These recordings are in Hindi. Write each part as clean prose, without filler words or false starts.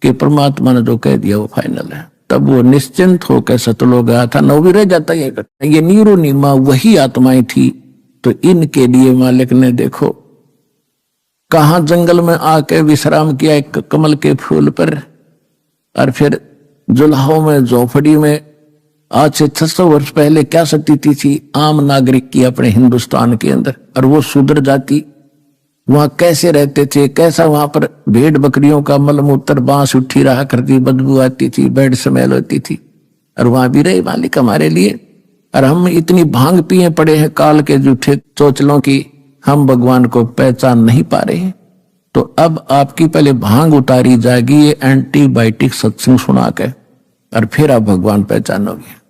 कि परमात्मा ने जो कह दिया वो फाइनल है। तब वो निश्चिंत होकर सतलोक गया था। न भी रह जाता ये नीरो नीमा वही आत्माएं थी। तो इनके लिए मालिक ने देखो कहां जंगल में आके विश्राम किया एक कमल के फूल पर, और फिर जुलाहों में झोपड़ी में आज से 600 वर्ष पहले क्या स्थिति थी आम नागरिक की अपने हिंदुस्तान के अंदर, और वो शूद्र जाति वहां कैसे रहते थे, कैसा वहां पर भेड़ बकरियों का मलमूत्र बांस उठी रहा करती, बदबू आती थी, बैड स्मेल होती थी, और वहां भी रहे मालिक हमारे लिए। और हम इतनी भांग पिए पड़े हैं काल के जूठे चोचलों की, हम भगवान को पहचान नहीं पा रहे हैं। तो अब आपकी पहले भांग उतारी जाएगी ये एंटीबायोटिक सत्संग सुना के, और फिर आप भगवान पहचानोगे।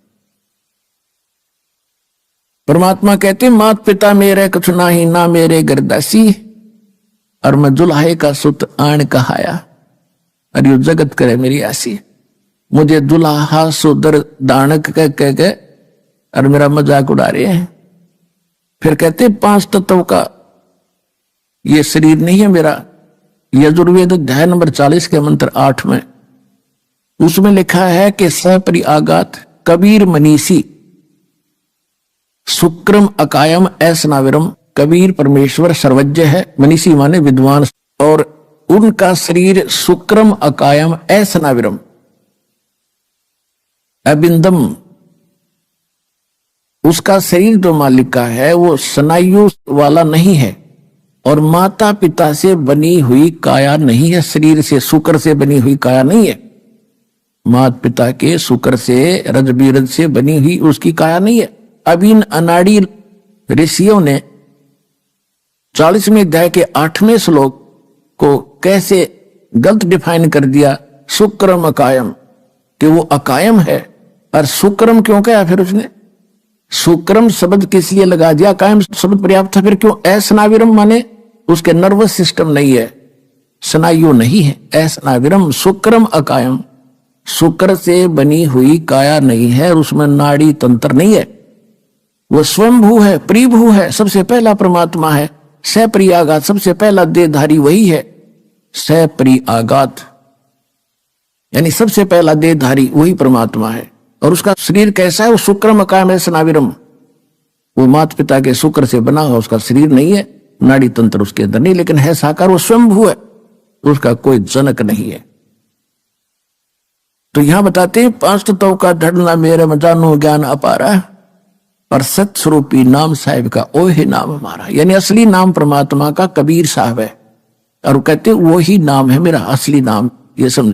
परमात्मा कहते मात पिता मेरे कुछ नाही, ना मेरे गरदासी, और मैं दुल्हाए का सुत आण कहाया, और यू जगत करे मेरी आसी। मुझे दुल्हा सुदर दानक कह के और मेरा मजाक उड़ा रहे हैं। फिर कहते 5 तत्व का ये शरीर नहीं है मेरा। यजुर्वेद अध्याय नंबर 40 के मंत्र 8 में उसमें लिखा है कि सपरि आगात कबीर मनीषी शुक्रम अकायम ऐसनाविरम। कबीर परमेश्वर सर्वज्ञ है, मनीषी माने विद्वान, और उनका शरीर शुक्रम अकायम ऐसनाविरम अबिंदम। उसका शरीर जो मालिक का है वो स्नायु वाला नहीं है, और माता पिता से बनी हुई काया नहीं है। शरीर से शुक्र से बनी हुई काया नहीं है, माता पिता के शुक्र से रज बीरज से बनी हुई उसकी काया नहीं है। अब इन अनाड़ी ऋषियों ने 40वें अध्याय के 8वें श्लोक को कैसे गलत डिफाइन कर दिया, शुक्रम अकायम, कि वो अकायम है। और शुक्रम क्यों कहा फिर उसने? शुक्रम शब्द किस लिए लगा दिया? कायम शब्द पर्याप्त था, फिर क्यों ऐसनाविरम? माने उसके नर्वस सिस्टम नहीं है, स्नायु नहीं है। ऐसनाविरम शुक्रम अकायम, शुक्र से बनी हुई काया नहीं है, और उसमें नाड़ी तंत्र नहीं है। वो स्वयंभू है, प्रिभू है, सबसे पहला परमात्मा है। सप्रि आगात, सबसे पहला देहधारी वही है। सप्रि आगात यानी सबसे पहला देहधारी वही परमात्मा है। और उसका शरीर कैसा है? वो शुक्रम अकायम ऐसनाविरम, वो माता पिता के शुक्र से बना हुआ उसका शरीर नहीं है, नाड़ी तंत्र उसके अंदर नहीं, लेकिन है साकार, वो स्वयंभू है, उसका कोई जनक नहीं है। तो यहां बताते हैं 5 तत्वों का धड़ना मेरे में जानो ज्ञान अपारा, और सत्स्वरूपी नाम साहिब का ओ ही नाम हमारा। यानी असली नाम परमात्मा का कबीर साहब है, और वो कहते वो ही नाम है मेरा असली नाम। ये समझ